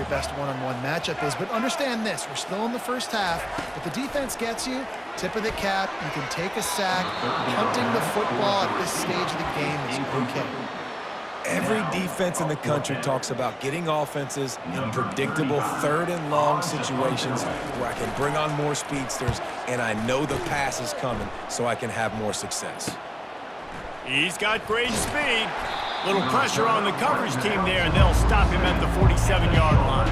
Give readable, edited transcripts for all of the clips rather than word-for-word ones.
best one-on-one matchup is. But understand this, we're still in the first half. If the defense gets you, tip of the cap, you can take a sack. Punting the football at this stage of the game is okay. Every defense in the country talks about getting offenses in predictable third and long situations where I can bring on more speedsters and I know the pass is coming so I can have more success. He's got great speed. Little pressure on the coverage team there, and they'll stop him at the 47-yard line.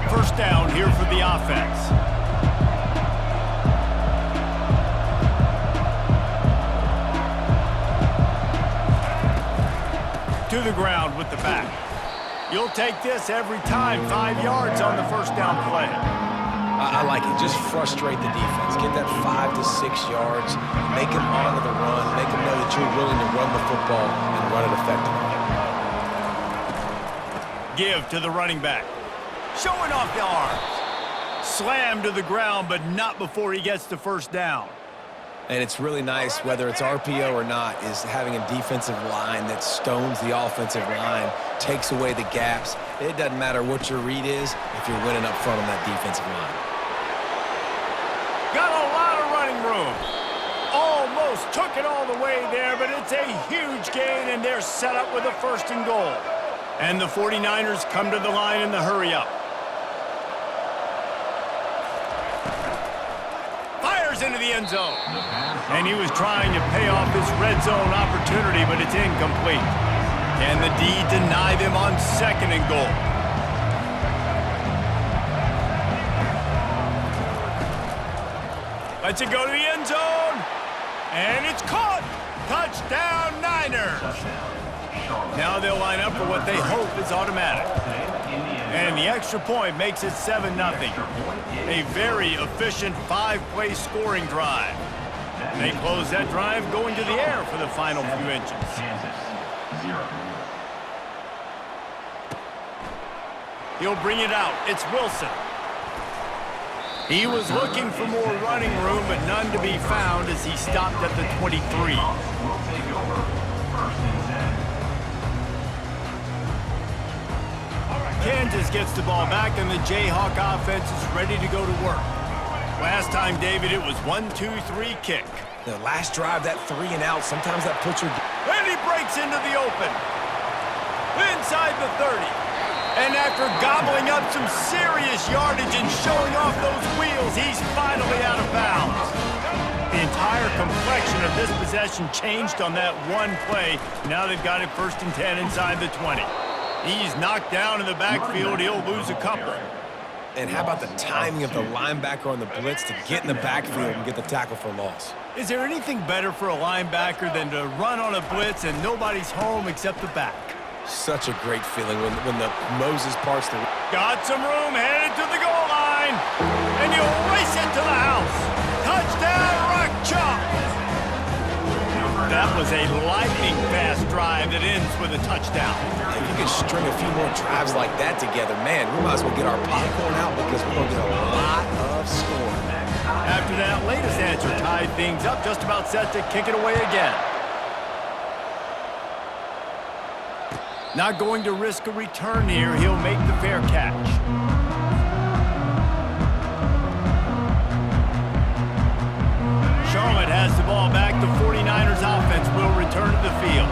First down here for the offense. To the ground with the back. You'll take this every time. 5 yards on the first down play. I like it. Just frustrate the defense. Get that 5 to 6 yards. Make them honor the run. Make them know that you're willing to run the football and run it effectively. Give to the running back. Showing off the arms. Slam to the ground, but not before he gets the first down. And it's really nice, whether it's RPO or not, is having a defensive line that stones the offensive line, takes away the gaps. It doesn't matter what your read is if you're winning up front on that defensive line. Got a lot of running room. Almost took it all the way there, but it's a huge gain, and they're set up with a first and goal. And the 49ers come to the line in the hurry-up. Fires into the end zone. And he was trying to pay off this red zone opportunity, but it's incomplete. Can the D deny them on second and goal? Lets it go to the end zone. And it's caught. Touchdown, Niners. Now they'll line up for what they hope is automatic. And the extra point makes it 7-0. A very efficient 5-play scoring drive. And they close that drive going to the air for the final few inches. He'll bring it out. It's Wilson. He was looking for more running room, but none to be found as he stopped at the 23. Kansas gets the ball back, and the Jayhawk offense is ready to go to work. Last time, David, it was 1-2-3 kick. The last drive, that 3 and out, sometimes that puts your... And he breaks into the open. Inside the 30. And after gobbling up some serious yardage and showing off those wheels, he's finally out of bounds. The entire complexion of this possession changed on that one play. Now they've got it 1st and 10 inside the 20. He's knocked down in the backfield. He'll lose a couple. And how about the timing of the linebacker on the blitz to get in the backfield and get the tackle for loss? Is there anything better for a linebacker than to run on a blitz and nobody's home except the back? Such a great feeling when the Moses parts the... Got some room, headed to the goal line. And you'll race it to the house. Touchdown, Rock Chalk. That was a lightning-fast drive that ends with a touchdown. If you could string a few more drives like that together, man, we might as well get our popcorn out because we're going to get a lot of scoring. After that latest answer tied things up, just about set to kick it away again. Not going to risk a return here. He'll make the fair catch. Charlotte has the ball back. The 49ers offense will return to the field.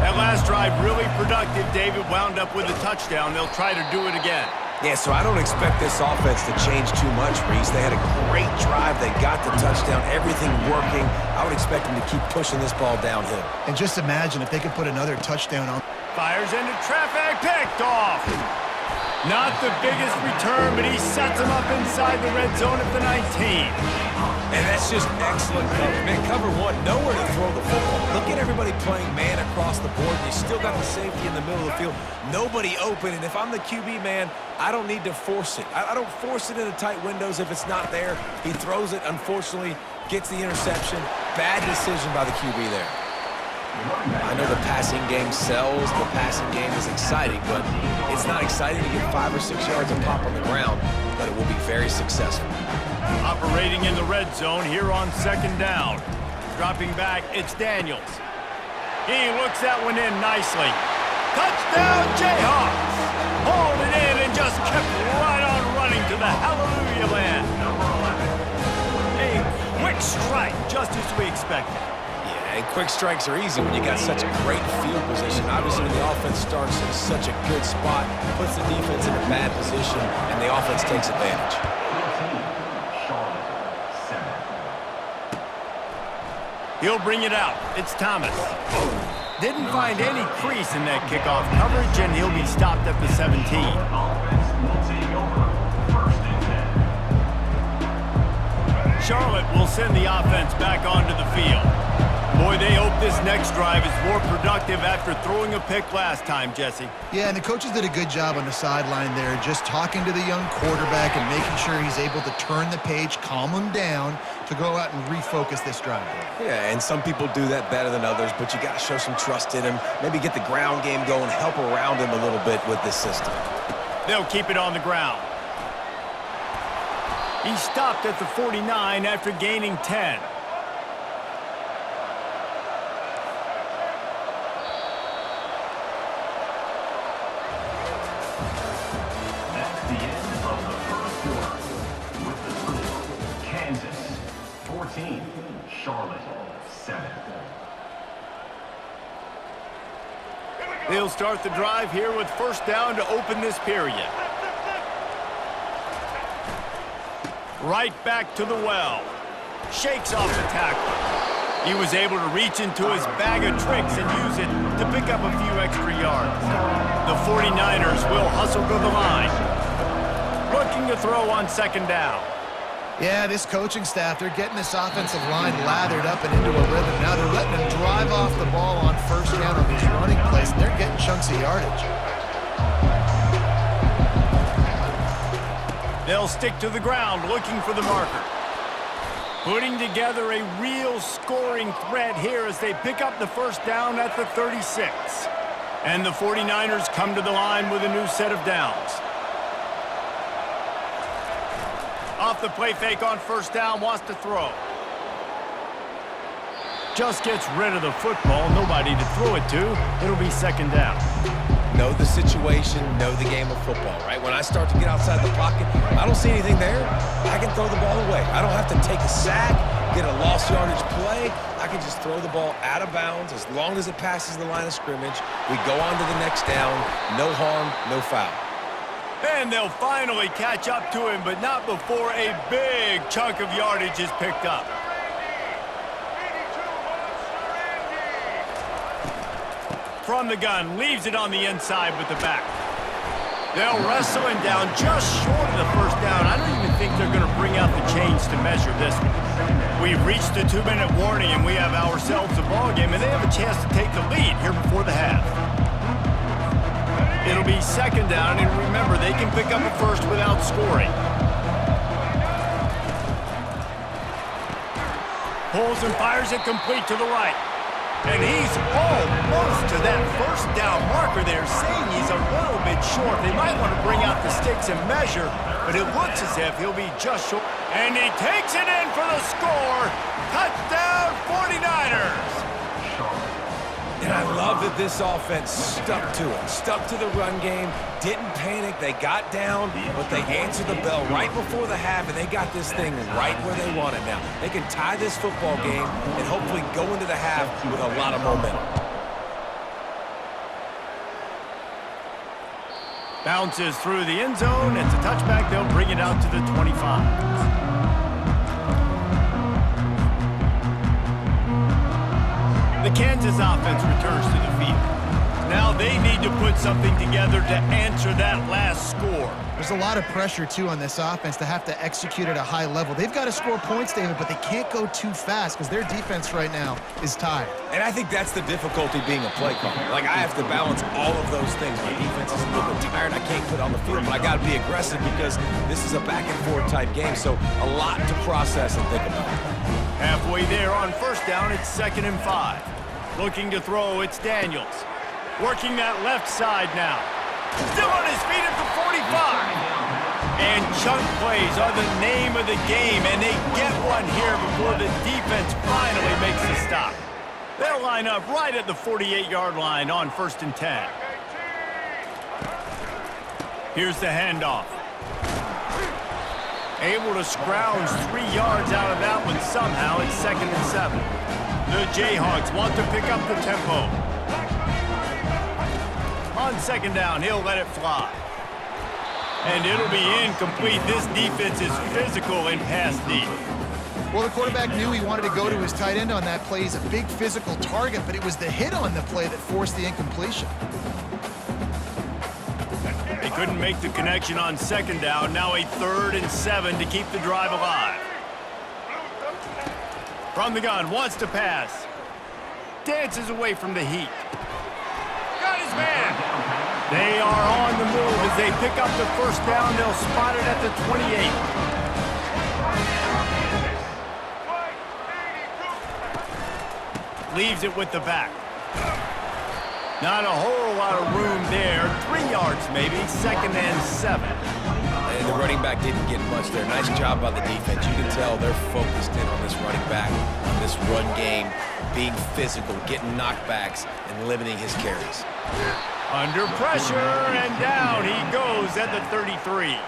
That last drive really productive. David wound up with a touchdown. They'll try to do it again. Yeah, so I don't expect this offense to change too much, Reese. They had a great drive. They got the touchdown, everything working. I would expect them to keep pushing this ball downhill. And just imagine if they could put another touchdown on. Fires into traffic, picked off. Not the biggest return, but he sets him up inside the red zone at the 19. And that's just excellent cover. Man, cover one, nowhere to throw the football. Look at everybody playing man across the board. You still got the safety in the middle of the field. Nobody open, and if I'm the QB, man, I don't need to force it. I don't force it into tight windows if it's not there. He throws it, unfortunately, gets the interception. Bad decision by the QB there. I know the passing game sells, the passing game is exciting, but it's not exciting to get 5 or 6 yards of pop on the ground, but it will be very successful. Operating in the red zone here on second down. Dropping back, it's Daniels. He looks that one in nicely. Touchdown, Jayhawks! Hauled it in and just kept right on running to the hallelujah land. A quick strike, just as we expected. Yeah, and quick strikes are easy when you got such great field position. Obviously, when the offense starts in such a good spot, puts the defense in a bad position, and the offense takes advantage. He'll bring it out. It's Thomas. Didn't find any crease in that kickoff coverage, and he'll be stopped at the 17. Charlotte will send the offense back onto the field. Boy, they hope this next drive is more productive after throwing a pick last time, Jesse. Yeah, and the coaches did a good job on the sideline there, just talking to the young quarterback and making sure he's able to turn the page, calm him down to go out and refocus this drive. Yeah, and some people do that better than others, but you got to show some trust in him. Maybe get the ground game going, help around him a little bit with this system. They'll keep it on the ground. He stopped at the 49 after gaining 10. That's the end of the first quarter. With the score, Kansas 14, Charlotte 7. They'll start the drive here with first down to open this period. Right back to the well. Shakes off the tackle. He was able to reach into his bag of tricks and use it to pick up a few extra yards. The 49ers will hustle to the line. Looking to throw on second down. Yeah, this coaching staff, they're getting this offensive line lathered up and into a rhythm. Now they're letting them drive off the ball on first down on these running plays, and they're getting chunks of yardage. They'll stick to the ground looking for the marker. Putting together a real scoring threat here as they pick up the first down at the 36. And the 49ers come to the line with a new set of downs. Off the play fake on first down, wants to throw. Just gets rid of the football, nobody to throw it to. It'll be second down. Know the situation, know the game of football, right? When I start to get outside the pocket, I don't see anything there, I can throw the ball away. I don't have to take a sack, get a lost yardage play. I can just throw the ball out of bounds as long as it passes the line of scrimmage. We go on to the next down, no harm, no foul. And they'll finally catch up to him, but not before a big chunk of yardage is picked up. From the gun, leaves it on the inside with the back. They'll wrestle him down just short of the first down. I don't even think they're going to bring out the chains to measure this one. We've reached the 2-minute warning, and we have ourselves a ball game, and they have a chance to take the lead here before the half. It'll be second down, and remember, they can pick up a first without scoring. Pulls and fires it complete to the right. And he's almost to that first down marker there, saying he's a little bit short. They might want to bring out the sticks and measure, but it looks as if he'll be just short. And he takes it in for the score. Touchdown, 49ers. And I love that this offense stuck to it, stuck to the run game, didn't panic. They got down, but they answered the bell right before the half, and they got this thing right where they want it now. They can tie this football game and hopefully go into the half with a lot of momentum. Bounces through the end zone. It's a touchback. They'll bring it out to the 25. The Kansas offense returns to the field. Now they need to put something together to answer that last score. There's a lot of pressure, too, on this offense to have to execute at a high level. They've got to score points, David, but they can't go too fast because their defense right now is tired. And I think that's the difficulty being a play caller. Like, I have to balance all of those things. My defense is a little bit tired. I can't put on the field, but I got to be aggressive because this is a back-and-forth type game, so a lot to process and think about. Halfway there on first down, it's 2nd and 5. Looking to throw, it's Daniels. Working that left side now. Still on his feet at the 45. And chunk plays are the name of the game, and they get one here before the defense finally makes the stop. They'll line up right at the 48-yard line on 1st and 10. Here's the handoff. Able to scrounge 3 yards out of that one somehow. It's 2nd and 7. The Jayhawks want to pick up the tempo. On 2nd down, he'll let it fly. And it'll be incomplete. This defense is physical in pass deep. Well, the quarterback knew he wanted to go to his tight end on that play. He's a big physical target, but it was the hit on the play that forced the incompletion. They couldn't make the connection on 2nd down. Now a 3rd and 7 to keep the drive alive. From the gun, wants to pass. Dances away from the heat. Got his man. They are on the move as they pick up the 1st down. They'll spot it at the 28. Leaves it with the back. Not a whole lot of room there. 3 yards maybe. 2nd and 7. And the running back didn't get much there. Nice job by the defense. You can tell they're focused in on this running back, on this run game, being physical, getting knockbacks, and limiting his carries. Under pressure, and down he goes at the 33.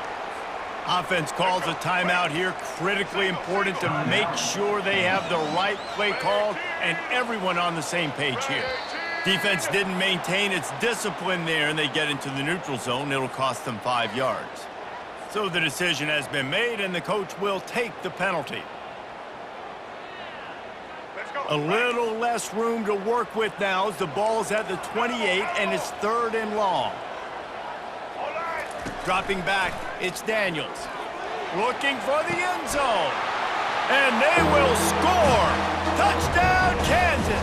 Offense calls a timeout here. Critically important to make sure they have the right play called and everyone on the same page here. Defense didn't maintain its discipline there, and they get into the neutral zone. It'll cost them 5 yards. So the decision has been made, and the coach will take the penalty. A little less room to work with now as the ball's at the 28, and it's 3rd and long. Dropping back, it's Daniels. Looking for the end zone. And they will score. Touchdown, Kansas.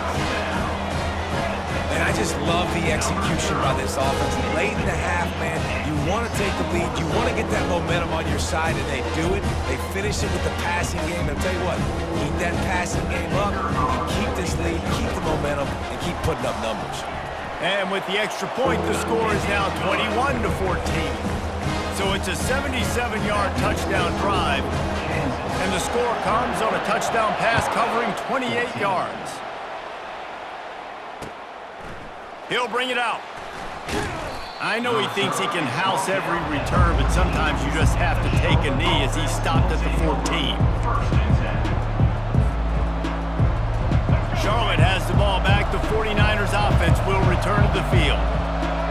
And I just love the execution by this offense. Late in the half, man, you want to take the lead. You want to get that momentum on your side, and they do it. They finish it with the passing game. And I'll tell you what, keep that passing game up, and keep this lead, keep the momentum, and keep putting up numbers. And with the extra point, the score is now 21-14. So it's a 77-yard touchdown drive, and the score comes on a touchdown pass covering 28 yards. He'll bring it out. I know he thinks he can house every return, but sometimes you just have to take a knee as he stopped at the 14. Charlotte has the ball back. The 49ers offense will return to the field.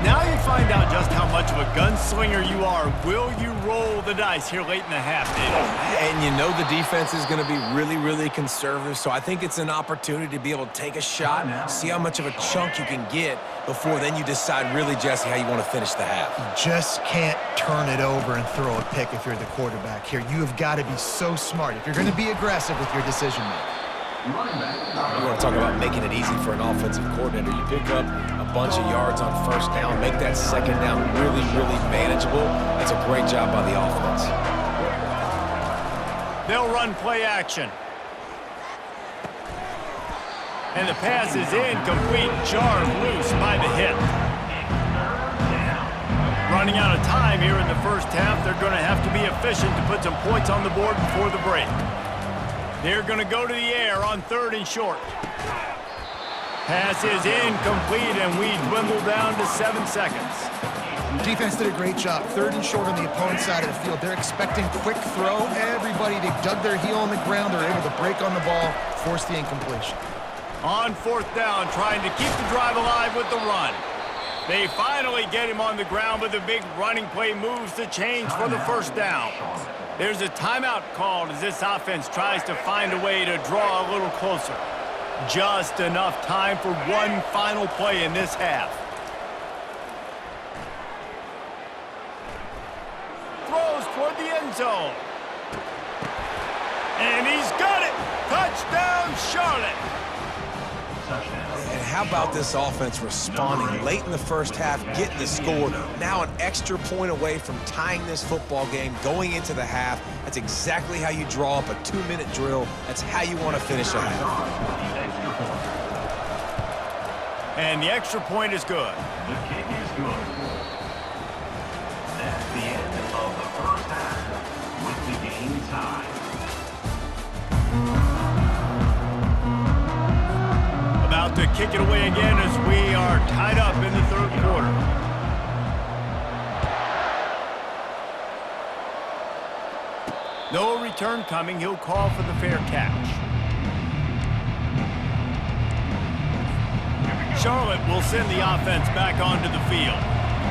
Now you find out just how much of a gunslinger you are. Will you roll the dice here late in the half, David? And you know the defense is going to be really, really conservative, so I think it's an opportunity to be able to take a shot, see how much of a chunk you can get before then you decide really, Jesse, how you want to finish the half. You just can't turn it over and throw a pick if you're the quarterback here. You have got to be so smart if you're going to be aggressive with your decision-making. You want to talk about making it easy for an offensive coordinator. You pick up a bunch of yards on 1st down, make that 2nd down really, really manageable. That's a great job by the offense. They'll run play action. And the pass is incomplete, jarred loose by the hit. Running out of time here in the 1st half. They're going to have to be efficient to put some points on the board before the break. They're going to go to the air on 3rd and short. Pass is incomplete, and we dwindle down to 7 seconds. Defense did a great job. 3rd and short on the opponent's side of the field. They're expecting quick throw. Everybody, they dug their heel on the ground. They're able to break on the ball, force the incompletion. On 4th down, trying to keep the drive alive with the run. They finally get him on the ground, but the big running play moves the chains for the 1st down. There's a timeout called as this offense tries to find a way to draw a little closer. Just enough time for one final play in this half. Throws toward the end zone. And he's got it! Touchdown, Charlotte! And how about this offense responding late in the 1st half, getting the score, now an extra point away from tying this football game, going into the half. That's exactly how you draw up a 2-minute drill. That's how you want to finish a half. And the extra point is good. The kick is good. That's the end of the 1st half. kick it away again as we are tied up in the third quarter. No return coming. He'll call for the fair catch. Charlotte will send the offense back onto the field.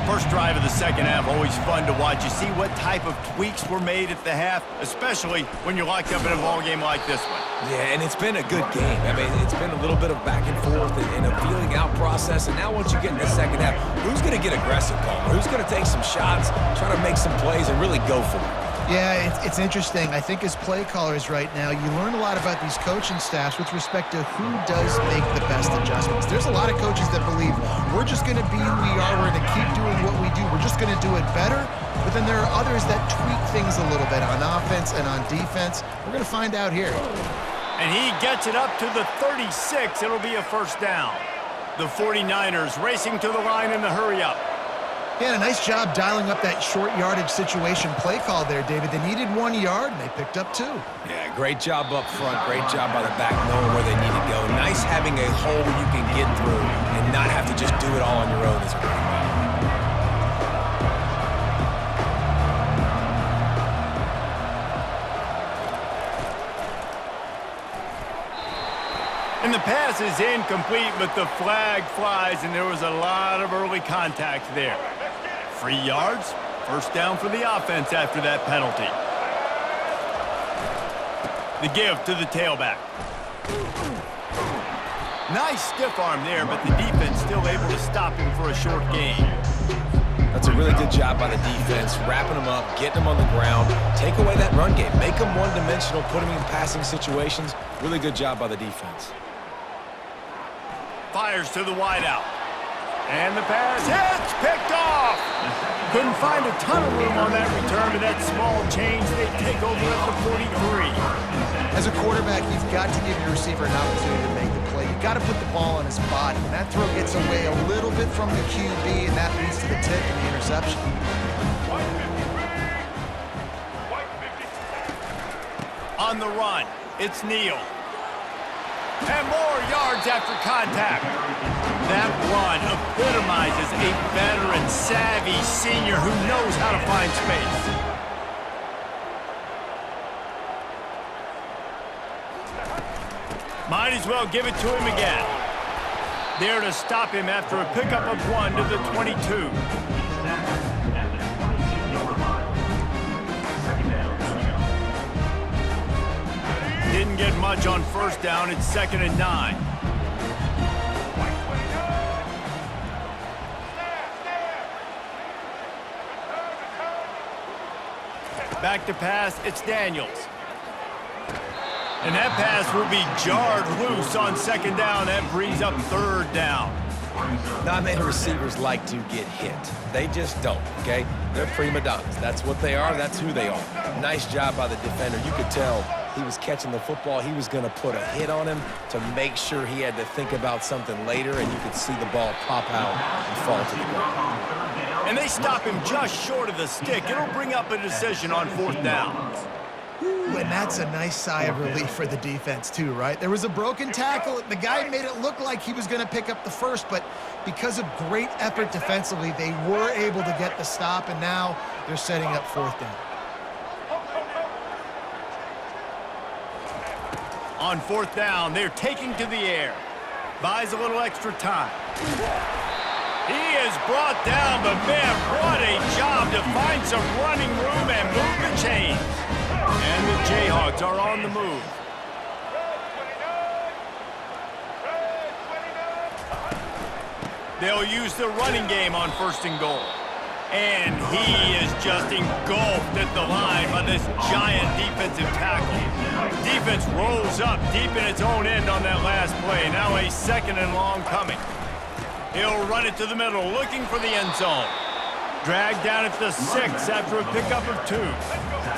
First drive of the second half, always fun to watch. You see what type of tweaks were made at the half, especially when you're locked up in a ball game like this one. Yeah, and it's been a good game. I mean, it's been a little bit of back and forth and a feeling out process. And now once you get in the second half, who's going to get aggressive, Palmer? Who's going to take some shots, try to make some plays, and really go for it? Yeah, it's interesting. I think as play callers right now, you learn a lot about these coaching staffs with respect to who does make the best adjustments. There's a lot of coaches that believe we're just going to be who we are. We're going to keep doing what we do. We're just going to do it better. But then there are others that tweak things a little bit on offense and on defense. We're going to find out here. And he gets it up to the 36. It'll be a first down. The 49ers racing to the line in the hurry-up. Yeah, a nice job dialing up that short yardage situation play call there, David. They needed 1 yard, and they picked up 2. Yeah, great job up front. Great job by the back knowing where they need to go. Nice having a hole you can get through and not have to just do it all on your own as a running back. And the pass is incomplete, but the flag flies, and there was a lot of early contact there. 3 yards, first down for the offense after that penalty. The give to the tailback. Nice stiff arm there, but the defense still able to stop him for a short gain. That's a really good job by the defense, wrapping them up, getting them on the ground, take away that run game, make them one-dimensional, put them in passing situations. Really good job by the defense. Fires to the wideout. And the pass hits, picked off. Couldn't find a ton of room on that return, but that small change, they take over at the 43. As a quarterback, you've got to give your receiver an opportunity to make the play. You've got to put the ball on his body. And that throw gets away a little bit from the QB, and that leads to the tip and the interception. On the run, it's Neal. And more yards after contact. That run epitomizes a veteran, savvy senior who knows how to find space. Might as well give it to him again. There to stop him after a pickup of 1 to the 22. Didn't get much on first down. It's 2nd and 9. Back to pass. It's Daniels. And that pass will be jarred loose on 2nd down. That brings up 3rd down. Not many receivers like to get hit. They just don't, okay? They're prima donnas. That's what they are. That's who they are. Nice job by the defender. You could tell he was catching the football. He was going to put a hit on him to make sure he had to think about something later, and you could see the ball pop out and fall to the ground. And they stop him just short of the stick. It'll bring up a decision on 4th down. And that's a nice sigh of relief for the defense too, right? There was a broken tackle. The guy made it look like he was going to pick up the first, but because of great effort defensively, they were able to get the stop, and now they're setting up 4th down. On 4th down, they're taking to the air. Buys a little extra time. He is brought down, but man, what a job to find some running room and move the chains. And the Jayhawks are on the move. They'll use the running game on 1st and goal. And he is just engulfed at the line by this giant defensive tackle. Defense rolls up deep in its own end on that last play. Now a 2nd and long coming. He'll run it to the middle, looking for the end zone. Dragged down at the 6 after a pickup of 2.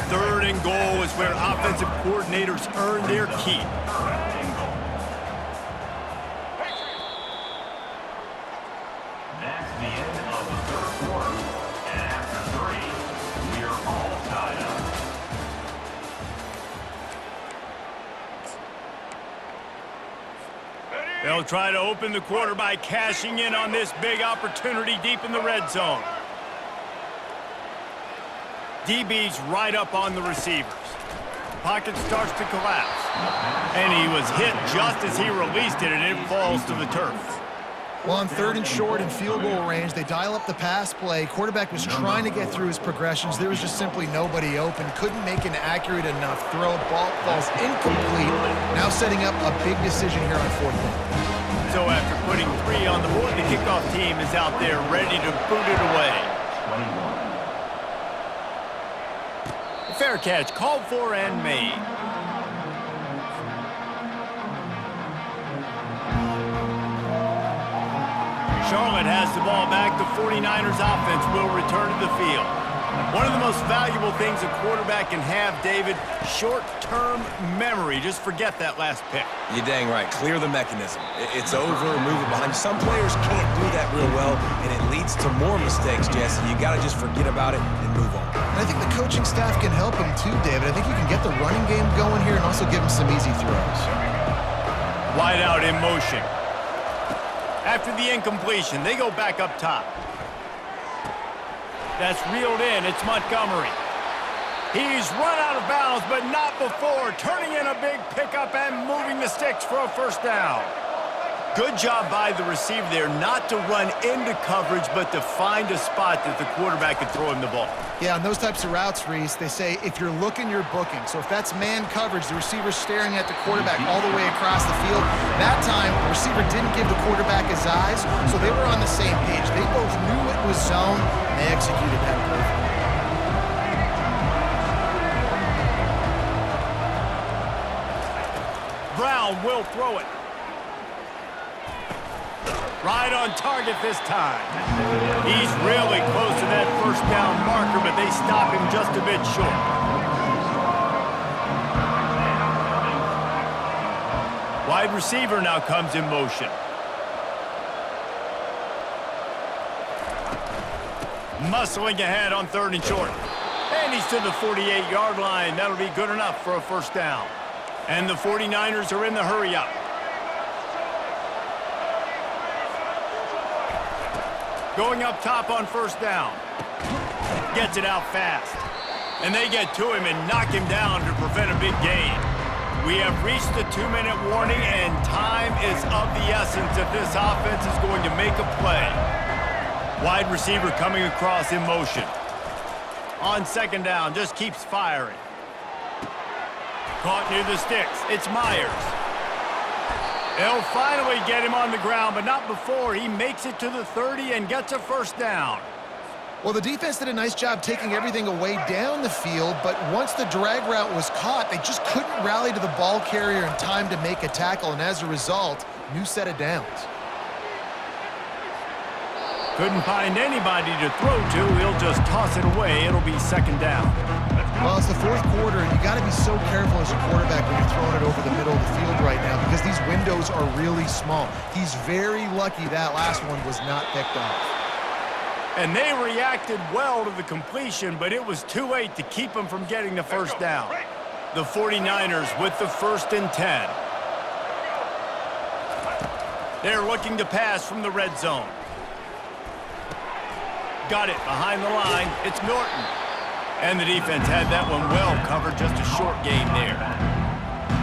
3rd and goal is where offensive coordinators earn their keep. That's the end of the third quarter. And after 3, we are all tied up. They'll try to open the quarter by cashing in on this big opportunity deep in the red zone. DB's right up on the receivers. Pocket starts to collapse. And he was hit just as he released it, and it falls to the turf. Well, on 3rd and short and field goal range, they dial up the pass play. Quarterback was trying to get through his progressions. There was just simply nobody open. Couldn't make an accurate enough throw. Ball falls incomplete. Now setting up a big decision here on 4th down. So after putting 3 on the board, the kickoff team is out there ready to boot it away. 21. Fair catch called for and made. Charlotte has the ball back. The 49ers offense will return to the field. One of the most valuable things a quarterback can have, David, short-term memory. Just forget that last pick. You're dang right. Clear the mechanism. It's over, move it behind. Some players can't do that real well, and it leads to more mistakes, Jesse. You got to just forget about it and move on. And I think the coaching staff can help him too, David. I think you can get the running game going here and also give him some easy throws. Wide out in motion. After the incompletion, they go back up top. That's reeled in. It's Montgomery. He's run out of bounds, but not before turning in a big pickup and moving the sticks for a first down. Good job by the receiver there not to run into coverage, but to find a spot that the quarterback could throw him the ball. Yeah, on those types of routes, Reese, they say if you're looking, you're booking. So if that's man coverage, the receiver's staring at the quarterback all the way across the field. That time, the receiver didn't give the quarterback his eyes, so they were on the same page. They both knew it was zone, and they executed that perfectly. Brown will throw it. Right on target this time. He's really close to that first down marker, but they stop him just a bit short. Wide receiver now comes in motion. Muscling ahead on 3rd and short. And he's to the 48-yard line. That'll be good enough for a first down. And the 49ers are in the hurry-up. Going up top on first down. Gets it out fast. And they get to him and knock him down to prevent a big gain. We have reached the 2-minute warning, and time is of the essence if this offense is going to make a play. Wide receiver coming across in motion. On 2nd down, just keeps firing. Caught near the sticks. It's Myers. They'll finally get him on the ground, but not before he makes it to the 30 and gets a first down. Well, the defense did a nice job taking everything away down the field, but once the drag route was caught, they just couldn't rally to the ball carrier in time to make a tackle, and as a result, new set of downs. Couldn't find anybody to throw to. He'll just toss it away. It'll be 2nd down. Well, it's the 4th quarter, and you got to be so careful as a quarterback when you're throwing it over the middle of the field right now because these windows are really small. He's very lucky that last one was not picked off. And they reacted well to the completion, but it was too late to keep them from getting the first down. The 49ers with the 1st and 10. They're looking to pass from the red zone. Got it behind the line. It's Norton. And the defense had that one well covered, just a short gain there.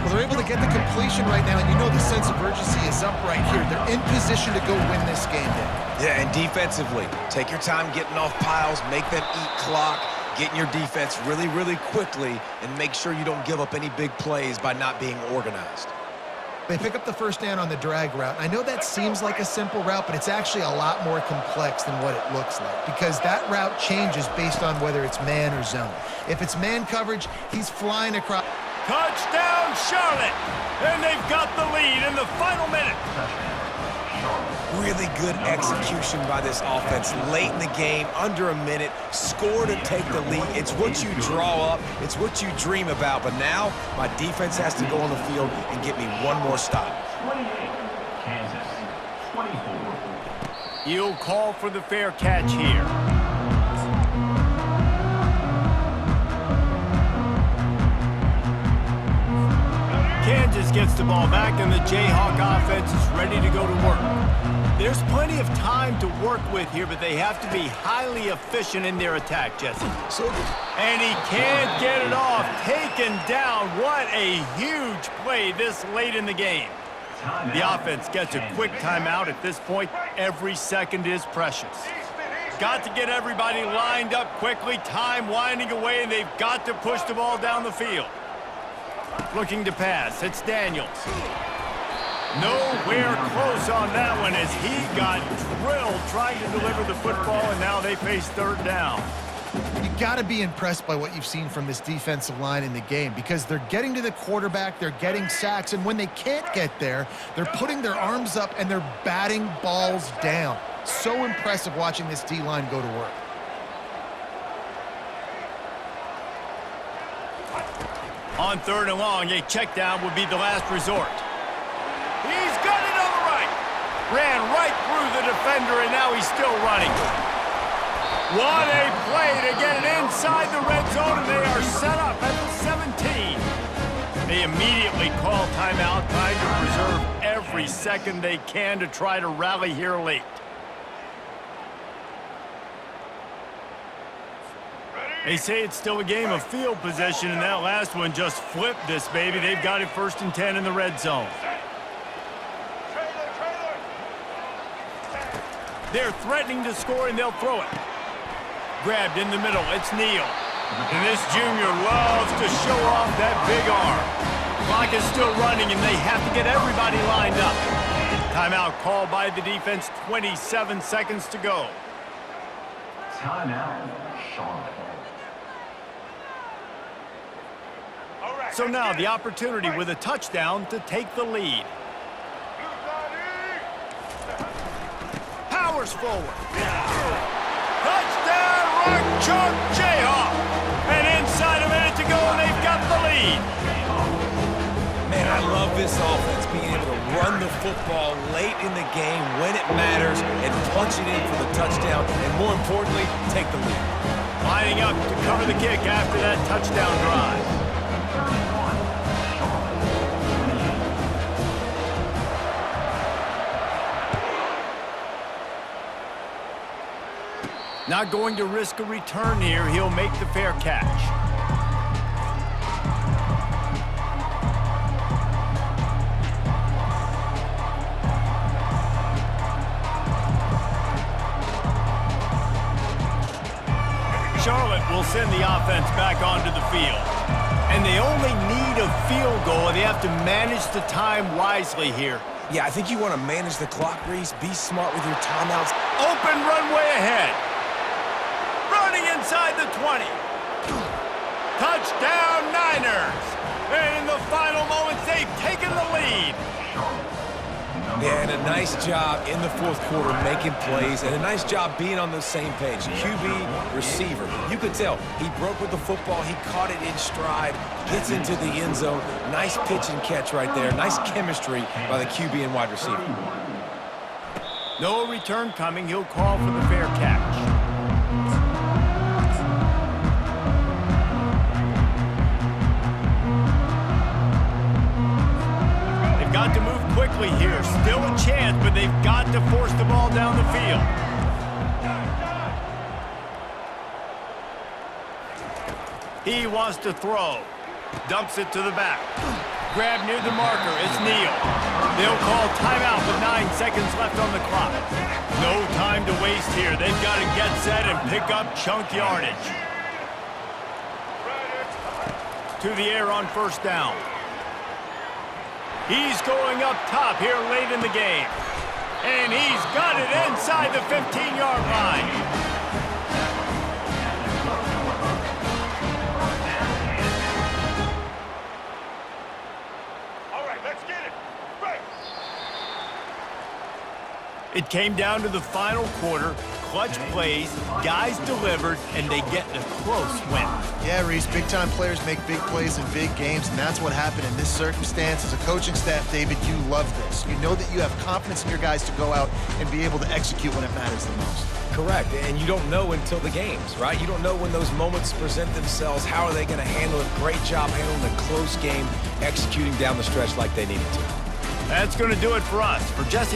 Well, they're able to get the completion right now, and you know the sense of urgency is up right here. They're in position to go win this game, Dave. Yeah, and defensively, take your time getting off piles, make them eat clock, get in your defense really, really quickly, and make sure you don't give up any big plays by not being organized. They pick up the first down on the drag route. I know that seems like a simple route, but it's actually a lot more complex than what it looks like because that route changes based on whether it's man or zone. If it's man coverage, he's flying across. Touchdown, Charlotte! And they've got the lead in the final minute. Really good execution by this offense late in the game, under a minute, score to take the lead. It's what you draw up, it's what you dream about, but now my defense has to go on the field and get me one more stop. 28, Kansas, 24. He'll call for the fair catch here. Kansas gets the ball back, and the Jayhawk offense is ready to go to work. There's plenty of time to work with here, but they have to be highly efficient in their attack, Jesse. And he can't get it off. Taken down. What a huge play this late in the game. The offense gets a quick timeout at this point. Every second is precious. Got to get everybody lined up quickly. Time winding away, and they've got to push the ball down the field. Looking to pass. It's Daniels. Nowhere close on that one as he got drilled trying to deliver the football, and now they face third down. You got to be impressed by what you've seen from this defensive line in the game because they're getting to the quarterback, they're getting sacks, and when they can't get there, they're putting their arms up and they're batting balls down. So impressive watching this D-line go to work. On third and long, a check down would be the last resort. He's got it on the right. Ran right through the defender, and now he's still running. What a play to get it inside the red zone, and they are set up at the 17. They immediately call timeout, trying to preserve every second they can to try to rally here late. They say it's still a game of field position, and that last one just flipped this baby. They've got it 1st and 10 in the red zone. They're threatening to score, and they'll throw it. Grabbed in the middle, it's Neal. And this junior loves to show off that big arm. Clock is still running, and they have to get everybody lined up. Timeout called by the defense, 27 seconds to go. Timeout, Charlotte. So now the opportunity with a touchdown to take the lead. Powers forward. Touchdown, Rock Chalk Jayhawk. And inside a minute to go, and they've got the lead. Man, I love this offense, being able to run the football late in the game when it matters and punch it in for the touchdown, and more importantly, take the lead. Lining up to cover the kick after that touchdown drive. Not going to risk a return here. He'll make the fair catch. Charlotte will send the offense back onto the field. And they only need a field goal, and they have to manage the time wisely here. Yeah, I think you want to manage the clock, Reese. Be smart with your timeouts. Open runway ahead. Running inside the 20. Touchdown, Niners. And in the final moments, they've taken the lead. Yeah, and a nice job in the fourth quarter making plays, and a nice job being on the same page. QB, receiver. You could tell he broke with the football. He caught it in stride, gets into the end zone. Nice pitch and catch right there. Nice chemistry by the QB and wide receiver. No return coming. He'll call for the fair catch. Got to move quickly here. Still a chance, but they've got to force the ball down the field. He wants to throw. Dumps it to the back. Grab near the marker. It's Neal. They'll call timeout with 9 seconds left on the clock. No time to waste here. They've got to get set and pick up chunk yardage. To the air on first down. He's going up top here late in the game. And he's got it inside the 15-yard line. All right, let's get it. Right. It came down to the final quarter. Clutch plays, guys delivered, and they get a close win. Yeah, Reese, big-time players make big plays in big games, and that's what happened in this circumstance. As a coaching staff, David, you love this. You know that you have confidence in your guys to go out and be able to execute when it matters the most. Correct, and you don't know until the games, right? You don't know when those moments present themselves. How are they going to handle it? Great job handling a close game, executing down the stretch like they needed to. That's going to do it for us. For Jesse